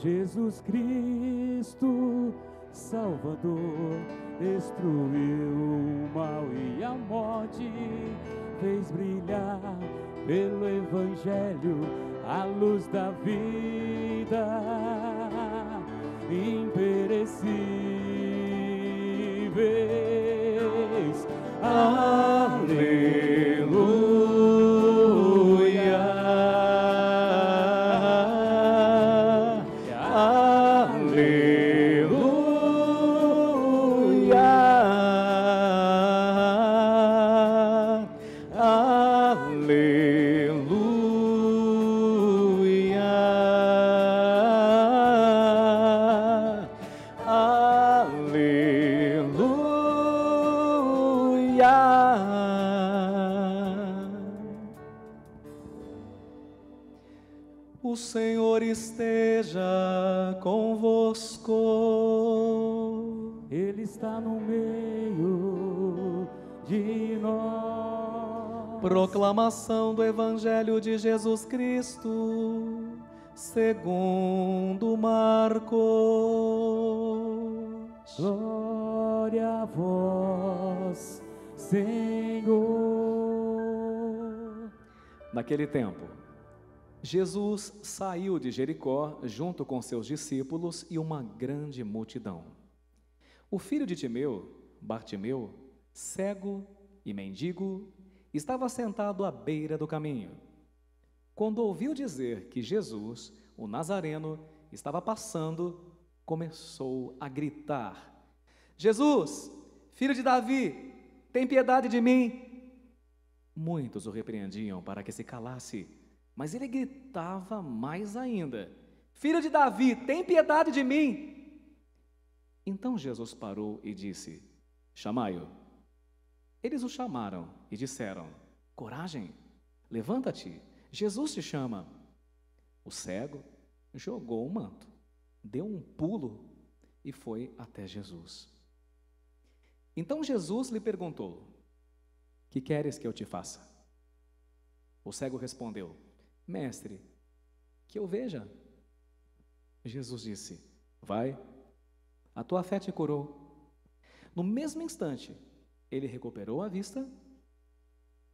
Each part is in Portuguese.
Jesus Cristo, Salvador, destruiu o mal e a morte, fez brilhar pelo Evangelho a luz da vida imperecíveis. Aleluia, aleluia, O Senhor esteja convosco. Ele está no meio de nós. Proclamação do Evangelho de Jesus Cristo, segundo Marcos. Glória a vós, Senhor. Naquele tempo, Jesus saiu de Jericó junto com seus discípulos e uma grande multidão. O filho de Timeu, Bartimeu, cego e mendigo, estava sentado à beira do caminho. Quando ouviu dizer que Jesus, o Nazareno, estava passando, começou a gritar: Jesus, filho de Davi, tem piedade de mim. Muitos o repreendiam para que se calasse, mas ele gritava mais ainda: Filho de Davi, tem piedade de mim. Então Jesus parou e disse: Chamai-o. Eles o chamaram e disseram: Coragem, levanta-te, Jesus te chama. O cego jogou o manto, deu um pulo e foi até Jesus. Então Jesus lhe perguntou: Que queres que eu te faça? O cego respondeu: Mestre, que eu veja. Jesus disse: Vai, a tua fé te curou. No mesmo instante, ele recuperou a vista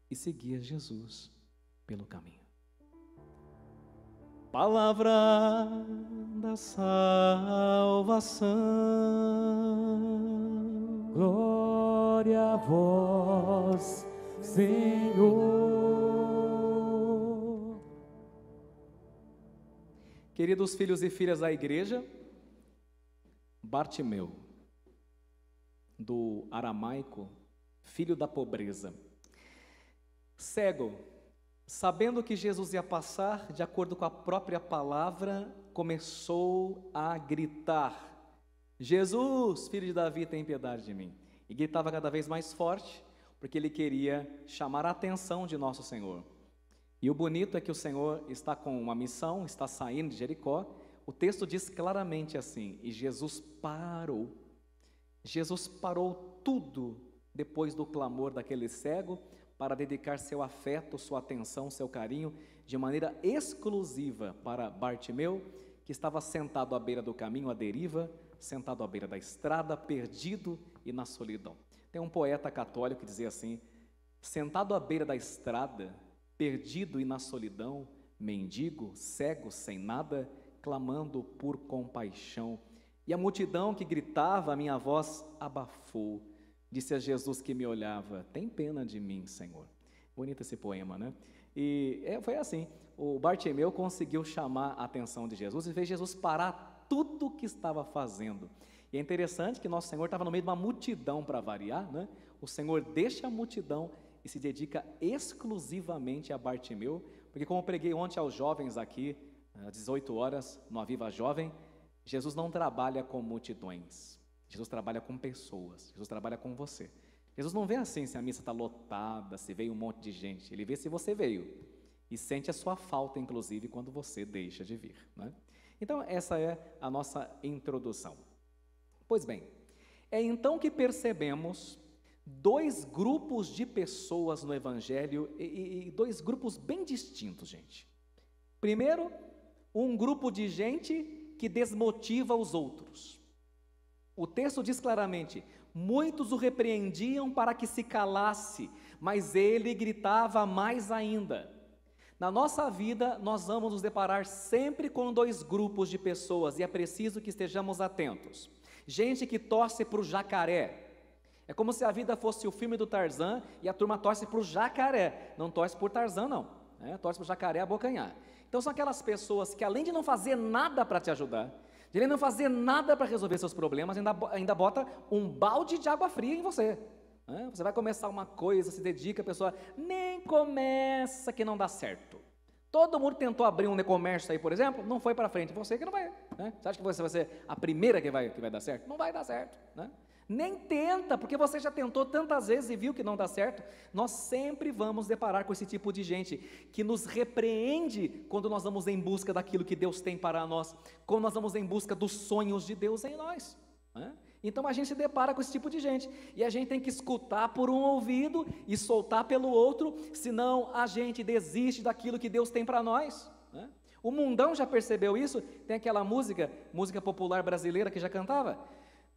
e seguia Jesus pelo caminho. Palavra da salvação. Glória a vós, Senhor. Queridos filhos e filhas da igreja, Bartimeu, do aramaico, filho da pobreza, cego, sabendo que Jesus ia passar, de acordo com a própria palavra, começou a gritar: Jesus, filho de Davi, tem piedade de mim. E gritava cada vez mais forte, porque ele queria chamar a atenção de nosso Senhor. E o bonito é que o Senhor está com uma missão, está saindo de Jericó. O texto diz claramente assim: e Jesus parou. Jesus parou tudo depois do clamor daquele cego para dedicar seu afeto, sua atenção, seu carinho de maneira exclusiva para Bartimeu, que estava sentado à beira do caminho, à deriva, sentado à beira da estrada, perdido e na solidão. Tem um poeta católico que dizia assim: sentado à beira da estrada, perdido e na solidão, mendigo, cego, sem nada, clamando por compaixão. E a multidão que gritava, a minha voz abafou. Disse a Jesus que me olhava: tem pena de mim, Senhor. Bonito esse poema, né? E foi assim, o Bartimeu conseguiu chamar a atenção de Jesus e fez Jesus parar tudo o que estava fazendo. E é interessante que nosso Senhor estava no meio de uma multidão, para variar, né? O Senhor deixa a multidão e se dedica exclusivamente a Bartimeu, porque como eu preguei ontem aos jovens aqui, às 18 horas, no Aviva Jovem, Jesus não trabalha com multidões, Jesus trabalha com pessoas, Jesus trabalha com você. Jesus não vê assim se a missa está lotada, se veio um monte de gente, ele vê se você veio e sente a sua falta, inclusive, quando você deixa de vir, né? Então, essa é a nossa introdução. Pois bem, é então que percebemos dois grupos de pessoas no Evangelho e dois grupos bem distintos, gente. Primeiro, um grupo de gente que desmotiva os outros. O texto diz claramente: muitos o repreendiam para que se calasse, mas ele gritava mais ainda. Na nossa vida, nós vamos nos deparar sempre com dois grupos de pessoas, e é preciso que estejamos atentos. Gente que torce para o jacaré. É como se a vida fosse o filme do Tarzan e a turma torce para o jacaré, não torce por Tarzan não, torce para o jacaré abocanhar. Então são aquelas pessoas que, além de não fazer nada para te ajudar, de não fazer nada para resolver seus problemas, ainda bota um balde de água fria em você. Você vai começar uma coisa, se dedica, a pessoa nem começa, que não dá certo. Todo mundo tentou abrir um e-commerce aí, por exemplo, não foi para frente, você que não vai. Você acha que você vai ser a primeira que vai dar certo? Não vai dar certo, Nem tenta, porque você já tentou tantas vezes e viu que não dá certo. Nós sempre vamos deparar com esse tipo de gente que nos repreende quando nós vamos em busca daquilo que Deus tem para nós, quando nós vamos em busca dos sonhos de Deus em nós. Então a gente se depara com esse tipo de gente, e a gente tem que escutar por um ouvido e soltar pelo outro, senão a gente desiste daquilo que Deus tem para nós. O mundão já percebeu isso. Tem aquela música popular brasileira que já cantava: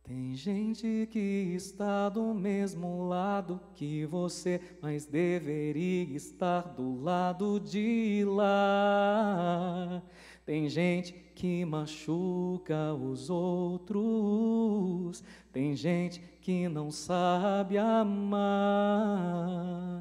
tem gente que está do mesmo lado que você, mas deveria estar do lado de lá. Tem gente que machuca os outros, tem gente que não sabe amar.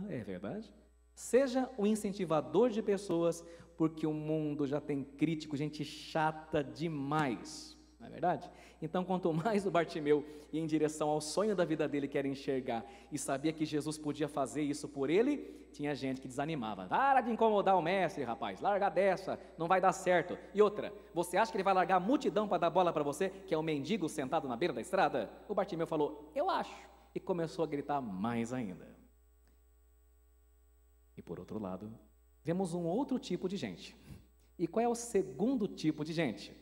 É verdade? Seja o incentivador de pessoas, porque o mundo já tem crítico, gente chata demais. Não é verdade? Então, quanto mais o Bartimeu ia em direção ao sonho da vida dele, que era enxergar, e sabia que Jesus podia fazer isso por ele, tinha gente que desanimava. Para de incomodar o mestre, rapaz, larga dessa, não vai dar certo. E outra, você acha que ele vai largar a multidão para dar bola para você, que é um mendigo sentado na beira da estrada? O Bartimeu falou: eu acho, e começou a gritar mais ainda. E por outro lado, vemos um outro tipo de gente. E qual é o segundo tipo de gente?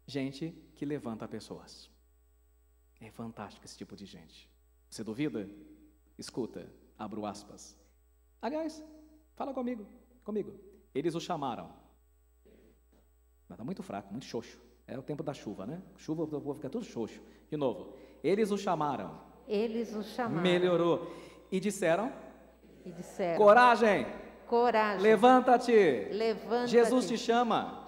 Gente que levanta pessoas. É fantástico esse tipo de gente. Você duvida? Escuta, abro aspas. Aliás, fala comigo. Eles o chamaram. Mas está muito fraco, muito xoxo. É o tempo da chuva, né? Chuva, o povo fica tudo xoxo. De novo. Eles o chamaram. Melhorou. E disseram? Coragem. Levanta-te. Jesus te chama.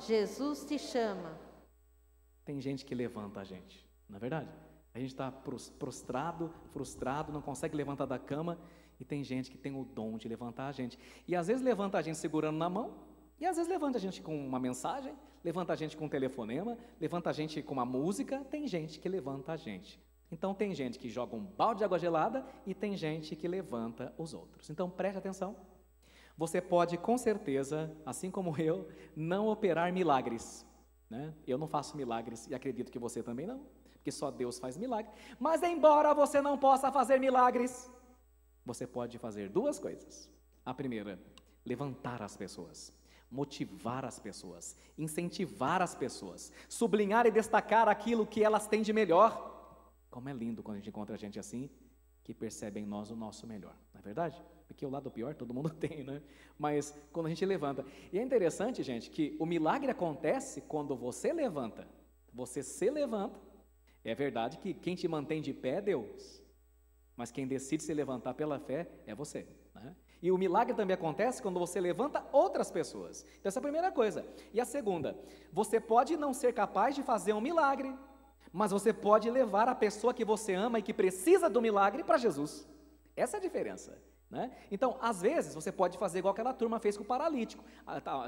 Tem gente que levanta a gente, não é verdade? A gente está prostrado, frustrado, não consegue levantar da cama, e tem gente que tem o dom de levantar a gente. E às vezes levanta a gente segurando na mão, e às vezes levanta a gente com uma mensagem, levanta a gente com um telefonema, levanta a gente com uma música. Tem gente que levanta a gente. Então tem gente que joga um balde de água gelada, e tem gente que levanta os outros. Então preste atenção. Você pode, com certeza, assim como eu, não operar milagres. Eu não faço milagres, e acredito que você também não, porque só Deus faz milagre. Mas embora você não possa fazer milagres, você pode fazer duas coisas. A primeira, levantar as pessoas, motivar as pessoas, incentivar as pessoas, sublinhar e destacar aquilo que elas têm de melhor. Como é lindo quando a gente encontra gente assim, que percebe em nós o nosso melhor, não é verdade? Porque o lado pior todo mundo tem, Mas quando a gente levanta. E é interessante, gente, que o milagre acontece quando você levanta. Você se levanta. É verdade que quem te mantém de pé é Deus, mas quem decide se levantar pela fé é você, E o milagre também acontece quando você levanta outras pessoas. Então essa é a primeira coisa. E a segunda, você pode não ser capaz de fazer um milagre, mas você pode levar a pessoa que você ama e que precisa do milagre para Jesus. Essa é a diferença. Então, às vezes, você pode fazer igual aquela turma fez com o paralítico.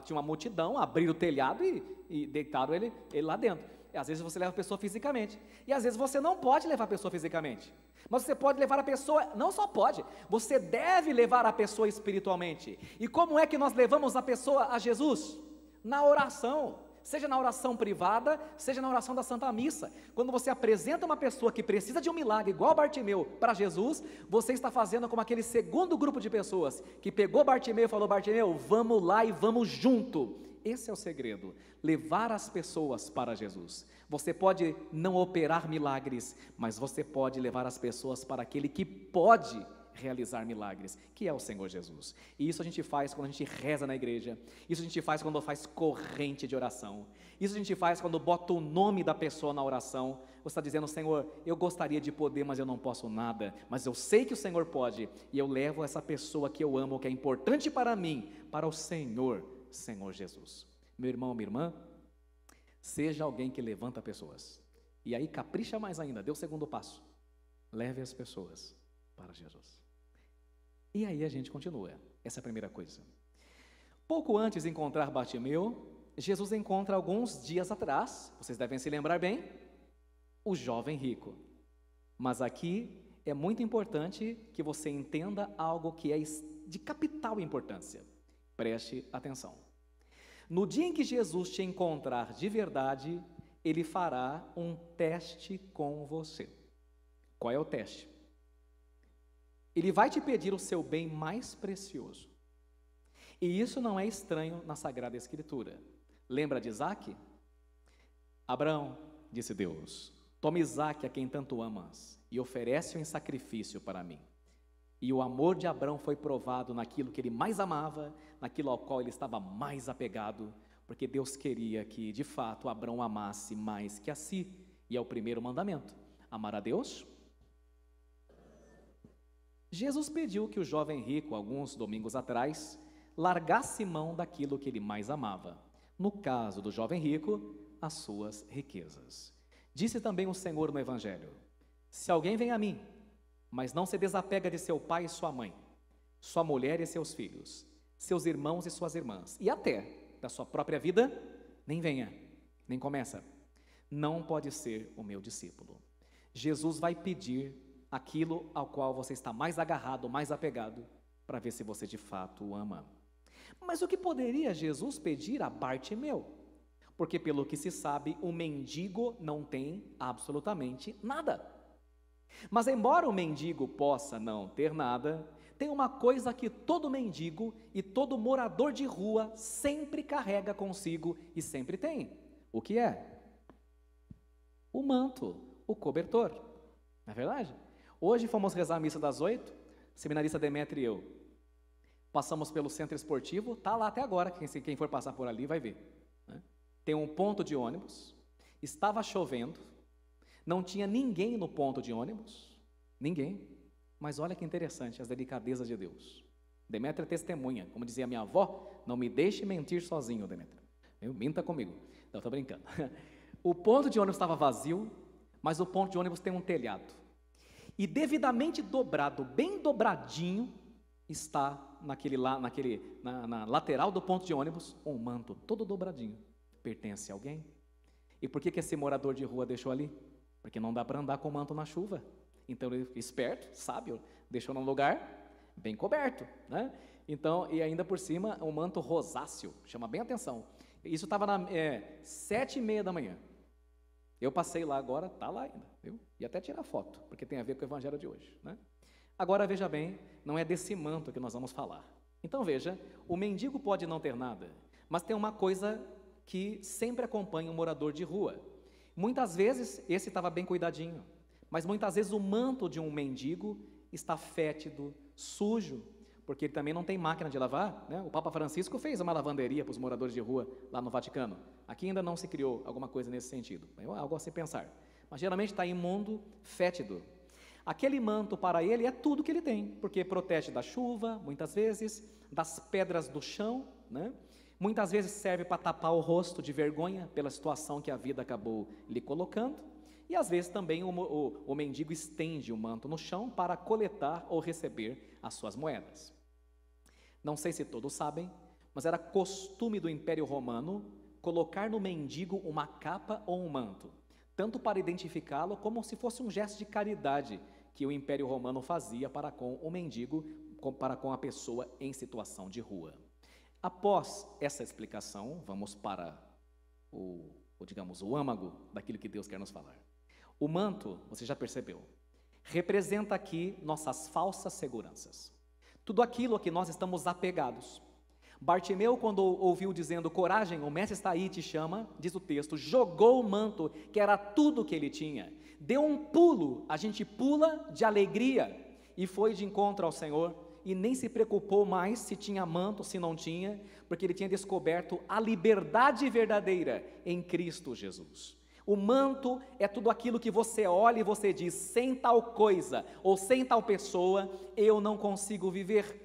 Tinha uma multidão, abriram o telhado e deitaram ele lá dentro. E, às vezes você leva a pessoa fisicamente. E às vezes você não pode levar a pessoa fisicamente. Mas você pode levar a pessoa, não só pode, você deve levar a pessoa espiritualmente. E como é que nós levamos a pessoa a Jesus? Na oração. Seja na oração privada, seja na oração da Santa Missa. Quando você apresenta uma pessoa que precisa de um milagre, igual Bartimeu, para Jesus, você está fazendo como aquele segundo grupo de pessoas, que pegou Bartimeu e falou: Bartimeu, vamos lá e vamos junto. Esse é o segredo, levar as pessoas para Jesus. Você pode não operar milagres, mas você pode levar as pessoas para aquele que pode realizar milagres, que é o Senhor Jesus. E isso a gente faz quando a gente reza na igreja, isso a gente faz quando faz corrente de oração, isso a gente faz quando bota o nome da pessoa na oração. Você está dizendo: Senhor, eu gostaria de poder, mas eu não posso nada, mas eu sei que o Senhor pode, e eu levo essa pessoa que eu amo, que é importante para mim, para o Senhor, Senhor Jesus. Meu irmão, minha irmã, seja alguém que levanta pessoas, e aí capricha mais ainda, dê o segundo passo, leve as pessoas para Jesus. E aí a gente continua, essa é a primeira coisa. Pouco antes de encontrar Bartimeu, Jesus encontra alguns dias atrás, vocês devem se lembrar bem, o jovem rico. Mas aqui é muito importante que você entenda algo que é de capital importância. Preste atenção. No dia em que Jesus te encontrar de verdade, Ele fará um teste com você. Qual é o teste? Ele vai te pedir o seu bem mais precioso. E isso não é estranho na Sagrada Escritura. Lembra de Isaque? Abraão, disse Deus, toma Isaque, a quem tanto amas, e oferece-o em sacrifício para mim. E o amor de Abraão foi provado naquilo que ele mais amava, naquilo ao qual ele estava mais apegado, porque Deus queria que, de fato, Abraão amasse mais que a si. E é o primeiro mandamento: amar a Deus. Jesus pediu que o jovem rico, alguns domingos atrás, largasse mão daquilo que ele mais amava. No caso do jovem rico, as suas riquezas. Disse também o Senhor no Evangelho: se alguém vem a mim, mas não se desapega de seu pai e sua mãe, sua mulher e seus filhos, seus irmãos e suas irmãs, e até da sua própria vida, nem venha, nem começa. Não pode ser o meu discípulo. Jesus vai pedir aquilo ao qual você está mais agarrado, mais apegado, para ver se você de fato o ama. Mas o que poderia Jesus pedir a Bartimeu? Porque, pelo que se sabe, o mendigo não tem absolutamente nada. Mas, embora o mendigo possa não ter nada, tem uma coisa que todo mendigo e todo morador de rua sempre carrega consigo e sempre tem. O que é? O manto, o cobertor. Não é verdade? Hoje fomos rezar a missa das 8, seminarista Demetrio e eu. Passamos pelo centro esportivo, está lá até agora, quem for passar por ali vai ver. Né? Tem um ponto de ônibus, estava chovendo, não tinha ninguém no ponto de ônibus, ninguém, mas olha que interessante, as delicadezas de Deus. Demétrio é testemunha, como dizia minha avó, não me deixe mentir sozinho, Demétrio. Minta comigo. Não, estou brincando. O ponto de ônibus estava vazio, mas o ponto de ônibus tem um telhado. E devidamente dobrado, bem dobradinho, está na lateral do ponto de ônibus, um manto todo dobradinho. Pertence a alguém? E por que esse morador de rua deixou ali? Porque não dá para andar com manto na chuva. Então ele, esperto, sábio, deixou num lugar bem coberto, né? Então, e ainda por cima, um manto rosáceo, chama bem atenção. Isso estava 7h30 da manhã. Eu passei lá agora, está lá ainda, viu? E até tirar foto, porque tem a ver com o evangelho de hoje, né? Agora veja bem, não é desse manto que nós vamos falar. Então veja, o mendigo pode não ter nada, mas tem uma coisa que sempre acompanha um morador de rua. Muitas vezes, esse estava bem cuidadinho, mas muitas vezes o manto de um mendigo está fétido, sujo, porque ele também não tem máquina de lavar, né? O Papa Francisco fez uma lavanderia para os moradores de rua lá no Vaticano. Aqui ainda não se criou alguma coisa nesse sentido, é algo a se pensar. Mas geralmente está imundo, fétido. Aquele manto para ele é tudo que ele tem, porque protege da chuva, muitas vezes, das pedras do chão, né? Muitas vezes serve para tapar o rosto de vergonha pela situação que a vida acabou lhe colocando, e às vezes também o mendigo estende o manto no chão para coletar ou receber as suas moedas. Não sei se todos sabem, mas era costume do Império Romano colocar no mendigo uma capa ou um manto, tanto para identificá-lo como se fosse um gesto de caridade que o Império Romano fazia para com o mendigo, para com a pessoa em situação de rua. Após essa explicação, vamos para o âmago daquilo que Deus quer nos falar. O manto, você já percebeu, representa aqui nossas falsas seguranças. Tudo aquilo a que nós estamos apegados. Bartimeu, quando ouviu dizendo, coragem, o mestre está aí e te chama, diz o texto, jogou o manto, que era tudo que ele tinha, deu um pulo, a gente pula de alegria, e foi de encontro ao Senhor, e nem se preocupou mais se tinha manto, se não tinha, porque ele tinha descoberto a liberdade verdadeira em Cristo Jesus. O manto é tudo aquilo que você olha e você diz: sem tal coisa ou sem tal pessoa, eu não consigo viver.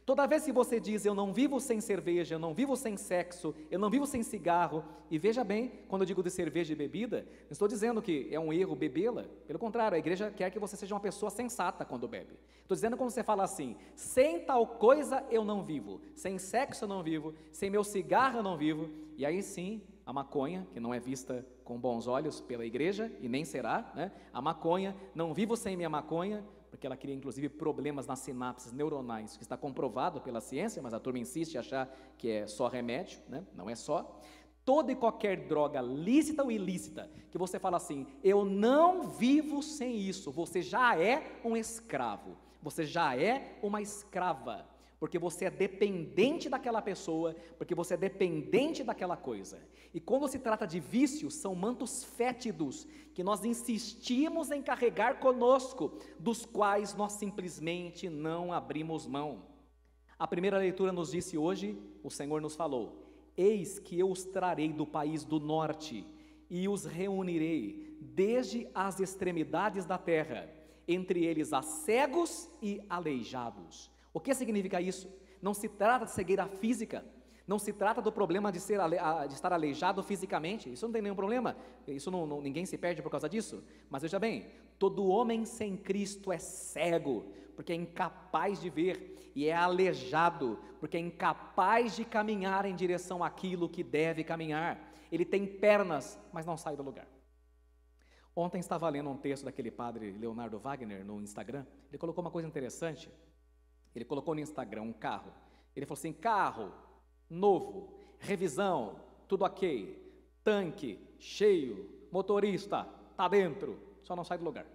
Toda vez que você diz: eu não vivo sem cerveja, eu não vivo sem sexo, eu não vivo sem cigarro, e veja bem, quando eu digo de cerveja e bebida, não estou dizendo que é um erro bebê-la, pelo contrário, a igreja quer que você seja uma pessoa sensata quando bebe. Estou dizendo quando você fala assim: sem tal coisa eu não vivo, sem sexo eu não vivo, sem meu cigarro eu não vivo, e aí sim, a maconha, que não é vista com bons olhos pela igreja, e nem será, né? A maconha, não vivo sem minha maconha, porque ela cria inclusive problemas nas sinapses neuronais, que está comprovado pela ciência, mas a turma insiste em achar que é só remédio, né? Não é só. Toda e qualquer droga, lícita ou ilícita, que você fala assim: eu não vivo sem isso, você já é um escravo, você já é uma escrava, porque você é dependente daquela pessoa, porque você é dependente daquela coisa. E quando se trata de vícios, são mantos fétidos, que nós insistimos em carregar conosco, dos quais nós simplesmente não abrimos mão. A primeira leitura nos disse hoje, o Senhor nos falou: eis que eu os trarei do país do norte, e os reunirei desde as extremidades da terra, entre eles há cegos e aleijados. O que significa isso? Não se trata de cegueira física, não se trata do problema de estar aleijado fisicamente, isso não tem nenhum problema, ninguém se perde por causa disso, mas veja bem, todo homem sem Cristo é cego, porque é incapaz de ver, e é aleijado, porque é incapaz de caminhar em direção àquilo que deve caminhar. Ele tem pernas, mas não sai do lugar. Ontem estava lendo um texto daquele padre Leonardo Wagner no Instagram, ele colocou uma coisa interessante. Ele colocou no Instagram um carro, ele falou assim: carro novo, revisão, tudo ok, tanque cheio, motorista tá dentro, só não sai do lugar.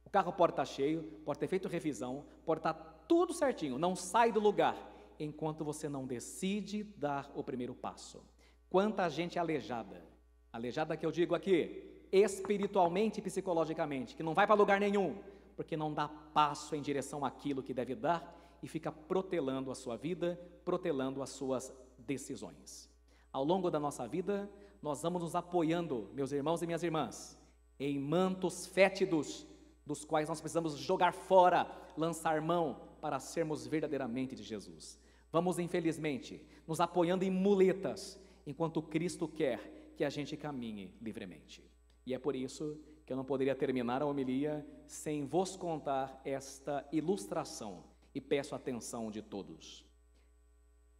O carro pode estar cheio, pode ter feito revisão, pode estar tudo certinho, não sai do lugar, enquanto você não decide dar o primeiro passo. Quanta gente aleijada que eu digo aqui, espiritualmente e psicologicamente, que não vai para lugar nenhum, porque não dá passo em direção àquilo que deve dar, e fica protelando a sua vida, protelando as suas decisões. Ao longo da nossa vida, nós vamos nos apoiando, meus irmãos e minhas irmãs, em mantos fétidos, dos quais nós precisamos jogar fora, lançar mão, para sermos verdadeiramente de Jesus. Vamos, infelizmente, nos apoiando em muletas, enquanto Cristo quer que a gente caminhe livremente. E é por isso que eu não poderia terminar a homilia sem vos contar esta ilustração, e peço a atenção de todos.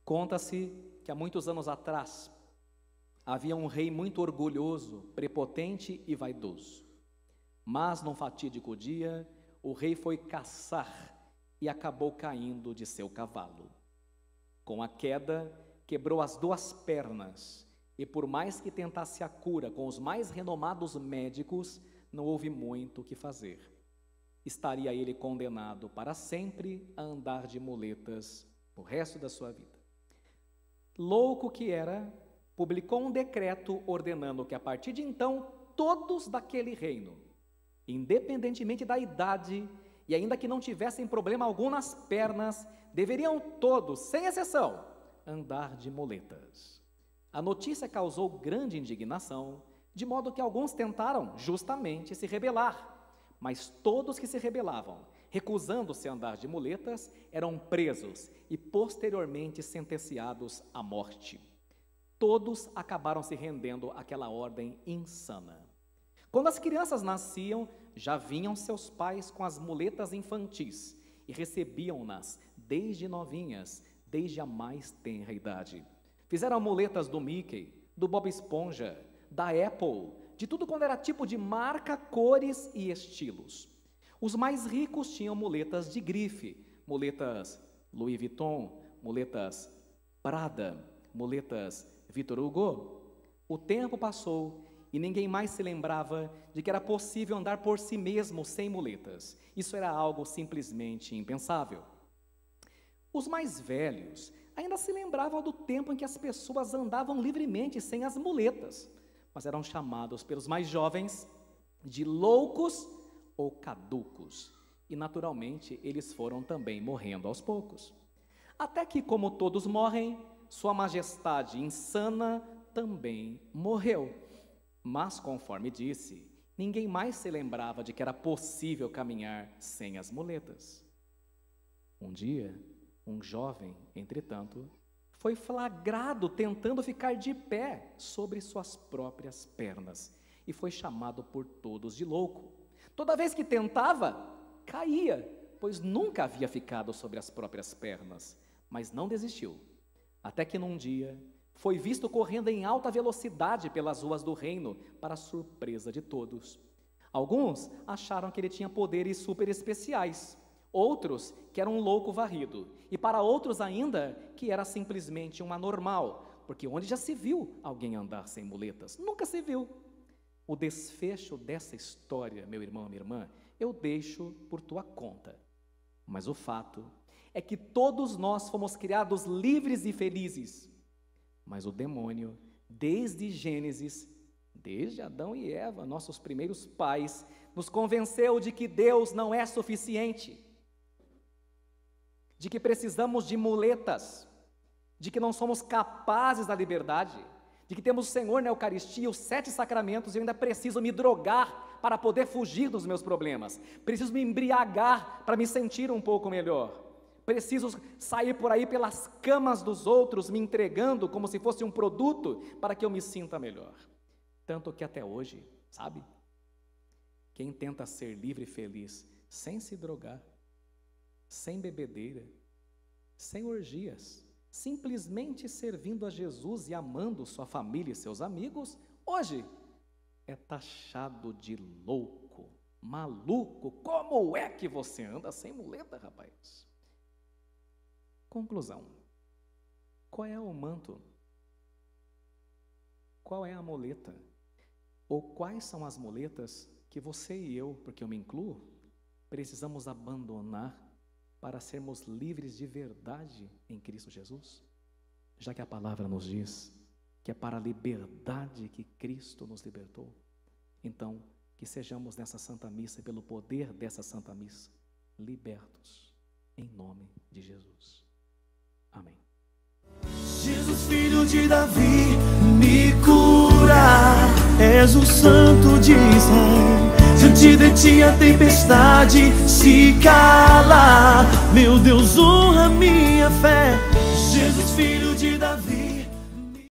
Conta-se que há muitos anos atrás havia um rei muito orgulhoso, prepotente e vaidoso. Mas num fatídico dia, o rei foi caçar e acabou caindo de seu cavalo. Com a queda, quebrou as 2 pernas, e por mais que tentasse a cura com os mais renomados médicos, não houve muito o que fazer. Estaria ele condenado para sempre a andar de muletas o resto da sua vida. Louco que era, publicou um decreto ordenando que a partir de então todos daquele reino, independentemente da idade e ainda que não tivessem problema algum nas pernas, deveriam todos, sem exceção, andar de muletas. A notícia causou grande indignação, de modo que alguns tentaram justamente se rebelar. Mas todos que se rebelavam, recusando-se a andar de muletas, eram presos e posteriormente sentenciados à morte. Todos acabaram se rendendo àquela ordem insana. Quando as crianças nasciam, já vinham seus pais com as muletas infantis e recebiam-nas desde novinhas, desde a mais tenra idade. Fizeram muletas do Mickey, do Bob Esponja, da Apple, de tudo quando era tipo de marca, cores e estilos. Os mais ricos tinham muletas de grife, muletas Louis Vuitton, muletas Prada, muletas Victor Hugo. O tempo passou e ninguém mais se lembrava de que era possível andar por si mesmo sem muletas. Isso era algo simplesmente impensável. Os mais velhos ainda se lembravam do tempo em que as pessoas andavam livremente sem as muletas, mas eram chamados pelos mais jovens de loucos ou caducos. e naturalmente eles foram também morrendo aos poucos. Até que, como todos morrem, Sua Majestade insana também morreu. Mas, conforme disse, ninguém mais se lembrava de que era possível caminhar sem as muletas. Um dia, um jovem, entretanto, foi flagrado tentando ficar de pé sobre suas próprias pernas e foi chamado por todos de louco. Toda vez que tentava, caía, pois nunca havia ficado sobre as próprias pernas, mas não desistiu. Até que num dia, foi visto correndo em alta velocidade pelas ruas do reino, para a surpresa de todos. Alguns acharam que ele tinha poderes super especiais, outros que era um louco varrido, e para outros ainda que era simplesmente um anormal, porque onde já se viu alguém andar sem muletas? Nunca se viu. O desfecho dessa história, meu irmão, minha irmã, eu deixo por tua conta. Mas o fato é que todos nós fomos criados livres e felizes. Mas o demônio, desde Gênesis, desde Adão e Eva, nossos primeiros pais, nos convenceu de que Deus não é suficiente, de que precisamos de muletas, de que não somos capazes da liberdade, de que temos o Senhor na Eucaristia, os 7 sacramentos, e eu ainda preciso me drogar para poder fugir dos meus problemas, preciso me embriagar para me sentir um pouco melhor, preciso sair por aí pelas camas dos outros, me entregando como se fosse um produto para que eu me sinta melhor. Tanto que até hoje, sabe, quem tenta ser livre e feliz sem se drogar, sem bebedeira, sem orgias, simplesmente servindo a Jesus e amando sua família e seus amigos, hoje é taxado de louco, maluco. Como é que você anda sem muleta, rapaz? Conclusão: qual é o manto? Qual é a muleta? Ou quais são as muletas que você e eu, porque eu me incluo, precisamos abandonar para sermos livres de verdade em Cristo Jesus? Já que a palavra nos diz que é para a liberdade que Cristo nos libertou, então que sejamos nessa Santa Missa, pelo poder dessa Santa Missa, libertos em nome de Jesus. Amém. Jesus, filho de Davi, me cura, és o Santo de Israel. Diante de ti a tempestade se cala, meu Deus, honra minha fé. Jesus, filho de Davi.